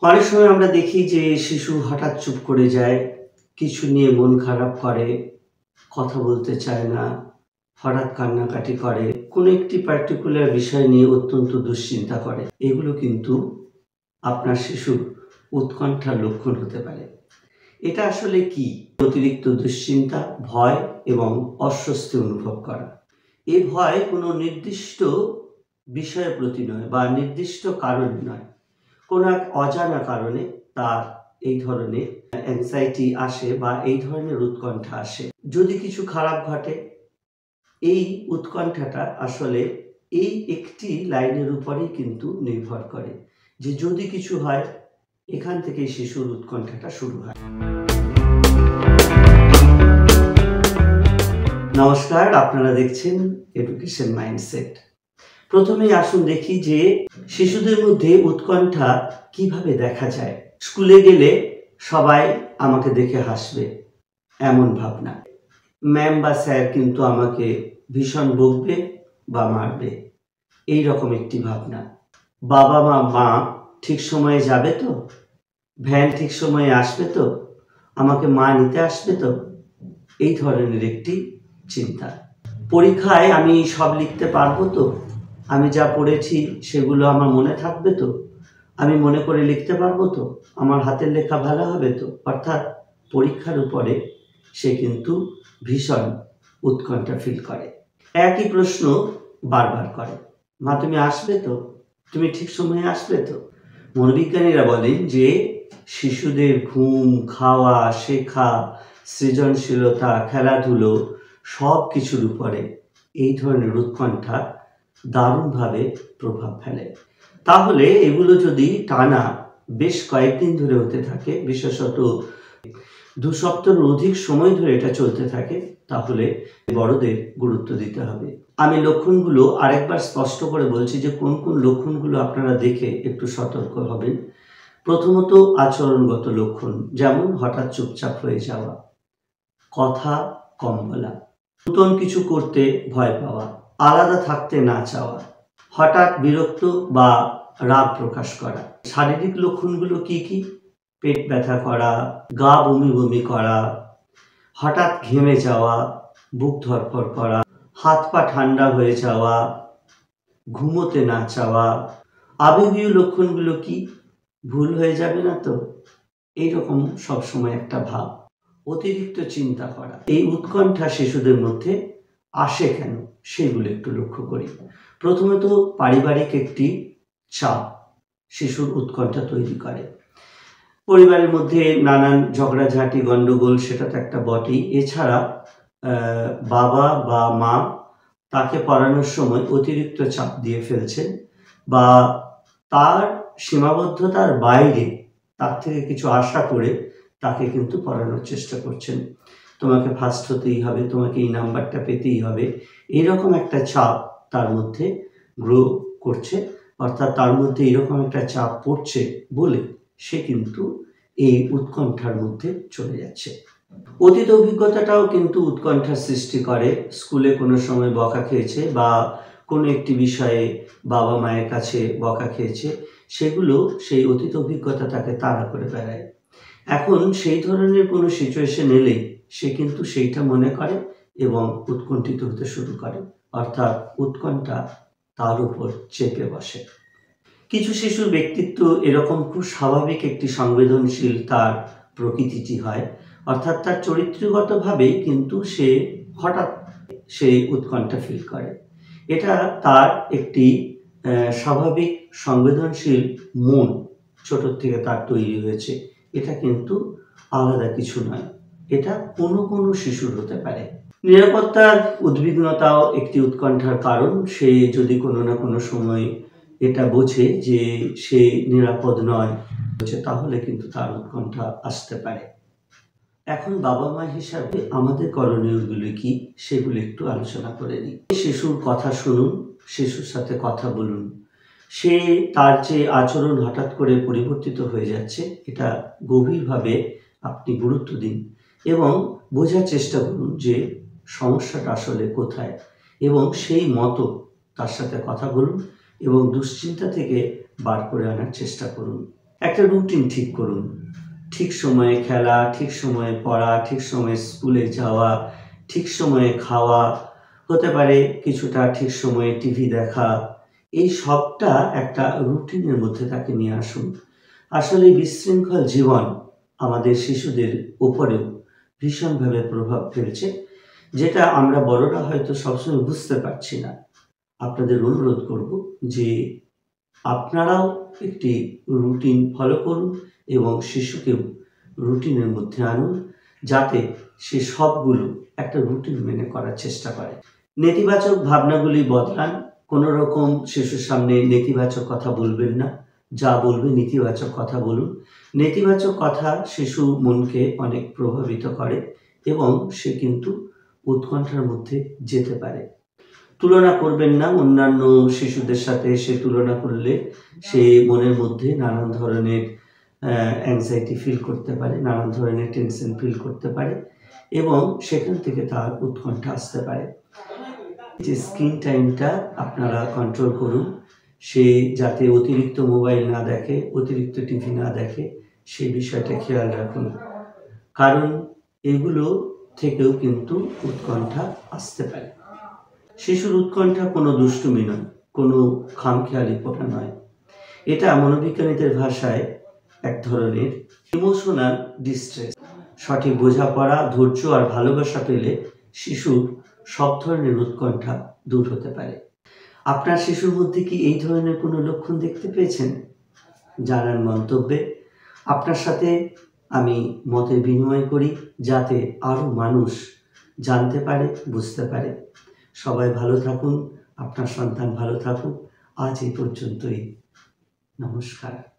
অনেক সময় আমরা দেখি যে শিশু হঠাৎ চুপ করে যায়, কিছু নিয়ে মন খারাপ করে, কথা বলতে চায় না, হঠাৎ কান্নাকাটি করে, কোনো একটি পার্টিকুলার বিষয় নিয়ে অত্যন্ত দুশ্চিন্তা করে। এগুলো কিন্তু আপনার শিশুর উৎকণ্ঠার লক্ষণ হতে পারে। এটা আসলে কি? অতিরিক্ত দুশ্চিন্তা, ভয় এবং অস্বস্তি অনুভব করা। এই ভয় কোনো নির্দিষ্ট বিষয়ের প্রতি নয় বা নির্দিষ্ট কারণে নয়, কোনো এক অজানা কারণে তার এই ধরনের অ্যাংজাইটি আসে বা এই ধরনের উৎকণ্ঠা আসে। যদি কিছু খারাপ ঘটে, এই উৎকণ্ঠাটা আসলে এই একটি লাইনের উপরেই কিন্তু নির্ভর করে যে যদি কিছু হয়, এখান থেকেই শিশুর উৎকণ্ঠাটা শুরু হয়। নমস্কার, আপনারা দেখছেন এডুকেশন মাইন্ডসেট। প্রথমেই আসুন দেখি যে শিশুদের মধ্যে উৎকণ্ঠা কিভাবে দেখা যায়। স্কুলে গেলে সবাই আমাকে দেখে হাসবে এমন ভাবনা, ম্যাম বা স্যার কিন্তু আমাকে ভীষণ বকবে বা মারবে এই রকম একটি ভাবনা, বাবা মা ঠিক সময়ে যাবে তো, ভ্যান ঠিক সময়ে আসবে তো, আমাকে মা নিতে আসবে তো, এই ধরনের একটি চিন্তা। পরীক্ষায় আমি সব লিখতে পারবো তো, আমি যা পড়েছি সেগুলো আমার মনে থাকবে তো, আমি মনে করে লিখতে পারবো তো, আমার হাতের লেখা ভালো হবে তো। অর্থাৎ পরীক্ষার উপরে সে কিন্তু ভীষণ উৎকণ্ঠা ফিল করে। একই প্রশ্ন বারবার করে, মা তুমি আসবে তো, তুমি ঠিক সময়ে আসবে তো। মনোবিজ্ঞানীরা বলেন যে শিশুদের ঘুম, খাওয়া, শেখা, সৃজনশীলতা, খেলাধুলো সব কিছুর উপরে এই ধরনের উৎকণ্ঠা দারুণভাবে প্রভাব ফেলে। তাহলে এগুলো যদি টানা বেশ কয়েকদিন ধরে হতে থাকে, বিশেষত 2 সপ্তাহের অধিক সময় ধরে এটা চলতে থাকে, তাহলে বড়দের গুরুত্ব দিতে হবে। আমি লক্ষণগুলো আরেকবার স্পষ্ট করে বলছি যে কোন কোন লক্ষণগুলো আপনারা দেখে একটু সতর্ক হবেন। প্রথমত আচরণগত লক্ষণ, যেমন হঠাৎ চুপচাপ হয়ে যাওয়া, কথা কম বলা, নতুন কিছু করতে ভয় পাওয়া, আলাদা থাকতে না চাওয়া, হঠাৎ বিরক্ত বা রাগ প্রকাশ করা। শারীরিক লক্ষণগুলো কি কি? পেট ব্যথা করা, গা বমি বমি করা, হঠাৎ ঘেমে যাওয়া, বুক ধড়ফড় করা, হাত পা ঠান্ডা হয়ে যাওয়া, ঘুমোতে না চাওয়া। আবেগীয় লক্ষণগুলো কি? ভুল হয়ে যাবে না তো, এইরকম সবসময় একটা ভাব। অতিরিক্ত চিন্তা করা। এই উৎকণ্ঠা শিশুদের মধ্যে আসে কেন সেগুলো একটু লক্ষ্য করি। প্রথমত পারিবারিক একটি চাপ শিশুর উৎকণ্ঠা তৈরি করে। পরিবারের মধ্যে নানান ঝগড়াঝাঁটি, গণ্ডগোল, সেটা তো একটা বটেই। এছাড়া বাবা বা মা তাকে পড়ানোর সময় অতিরিক্ত চাপ দিয়ে ফেলছেন বা তার সীমাবদ্ধতার বাইরে তার থেকে কিছু আশা করে তাকে কিন্তু পড়ানোর চেষ্টা করছেন। তোমাকে ফার্স্ট হতেই হবে, তোমাকে এই নাম্বারটা পেতেই হবে, এইরকম একটা চাপ তার মধ্যে গ্রো করছে। অর্থাৎ তার মধ্যে এরকম একটা চাপ পড়ছে বলে সে কিন্তু এই উৎকণ্ঠার মধ্যে চলে যাচ্ছে। অতীত অভিজ্ঞতাটাও কিন্তু উৎকণ্ঠার সৃষ্টি করে। স্কুলে কোনো সময় বকা খেয়েছে বা কোনো একটি বিষয়ে বাবা মায়ের কাছে বকা খেয়েছে, সেগুলো সেই অতীত অভিজ্ঞতা তাকে তাড়া করে বেড়ায়। এখন সেই ধরনের কোনো সিচুয়েশন এলেই সে কিন্তু সেইটা মনে করে এবং উৎকণ্ঠিত হতে শুরু করে, অর্থাৎ উৎকণ্ঠা তার উপর চেপে বসে। কিছু শিশুর ব্যক্তিত্ব এরকম খুব স্বাভাবিক একটি সংবেদনশীল তার প্রকৃতিটি হয়, অর্থাৎ তার চরিত্রগতভাবেই কিন্তু সে হঠাৎ সেই উৎকণ্ঠা ফিল করে। এটা তার একটি স্বাভাবিক সংবেদনশীল মন ছোটোর থেকে তার তৈরি হয়েছে। এটা কিন্তু আলাদা কিছু নয়, এটা কোনো কোনো শিশুর হতে পারে। নিরাপত্তার উদ্বিগ্নতাও একটি উৎকণ্ঠার কারণ। সে যদি কোনো না কোনো সময় এটা বোঝে যে সে নিরাপদ নয়, তাহলে কিন্তু তার উৎকণ্ঠা আসতে পারে। এখন বাবা মা হিসাবে আমাদের করণীয়গুলি কি সেগুলো একটু আলোচনা করে নিই। শিশুর কথা শুনুন, শিশুর সাথে কথা বলুন। সে তার যে আচরণ হঠাৎ করে পরিবর্তিত হয়ে যাচ্ছে, এটা গভীরভাবে আপনি গুরুত্ব দিন এবং বোঝার চেষ্টা করুন যে সমস্যাটা আসলে কোথায়, এবং সেই মতো তার সাথে কথা বলুন এবং দুশ্চিন্তা থেকে বার করে আনার চেষ্টা করুন। একটা রুটিন ঠিক করুন। ঠিক সময়ে খেলা, ঠিক সময়ে পড়া, ঠিক সময়ে স্কুলে যাওয়া, ঠিক সময়ে খাওয়া, হতে পারে কিছুটা ঠিক সময়ে টিভি দেখা। এই সবটা একটা রুটিনের মধ্যে তাকে নিয়ে আসুন। আসলে বিশৃঙ্খল জীবন আমাদের শিশুদের উপরেও ভীষণভাবে প্রভাব ফেলছে, যেটা আমরা বড়রা হয়তো সবসময় বুঝতে পারছি না। আপনাদের অনুরোধ করব যে আপনারাও একটি রুটিন ফলো করুন এবং শিশুকেও রুটিনের মধ্যে আনুন, যাতে সে সবগুলো একটা রুটিন মেনে করার চেষ্টা করে। নেতিবাচক ভাবনাগুলি বদলান। কোনো রকম শিশুর সামনে নেতিবাচক কথা বলবেন না, যা বলবে নেতিবাচক কথা বলুন। নেতিবাচক কথা শিশু মনকে অনেক প্রভাবিত করে এবং সে কিন্তু উৎকণ্ঠার মধ্যে যেতে পারে। তুলনা করবেন না অন্যান্য শিশুদের সাথে। সে তুলনা করলে সে মনের মধ্যে নানান ধরনের অ্যাংজাইটি ফিল করতে পারে, নানান ধরনের টেনশন ফিল করতে পারে এবং সেখান থেকে তার উৎকণ্ঠা আসতে পারে। যে স্ক্রিন টাইমটা আপনারা কন্ট্রোল করুন, সে যাতে অতিরিক্ত মোবাইল না দেখে, অতিরিক্ত টিভি না দেখে, সেই বিষয়টা খেয়াল রাখুন। কারণ এগুলো থেকেও কিন্তু উৎকণ্ঠা আসতে পারে। শিশুর উৎকণ্ঠা কোনো দুষ্টুমি নয়, কোনো খামখেয়ালিপনা নয়। এটা মনোবিজ্ঞানীদের ভাষায় এক ধরনের ইমোশনাল ডিস্ট্রেস। সঠিক বোঝাপড়া, ধৈর্য আর ভালোবাসা পেলে শিশুর সব ধরনের উৎকণ্ঠা দূর হতে পারে। আপনার শিশুর মধ্যে কি এই ধরনের কোনো লক্ষণ দেখতে পেয়েছেন? জানান মন্তব্যে। আপনার সাথে আমি মতের বিনিময় করি, যাতে আরও মানুষ জানতে পারে, বুঝতে পারে। সবাই ভালো থাকুন, আপনার সন্তান ভালো থাকুক। আজ এই পর্যন্তই। নমস্কার।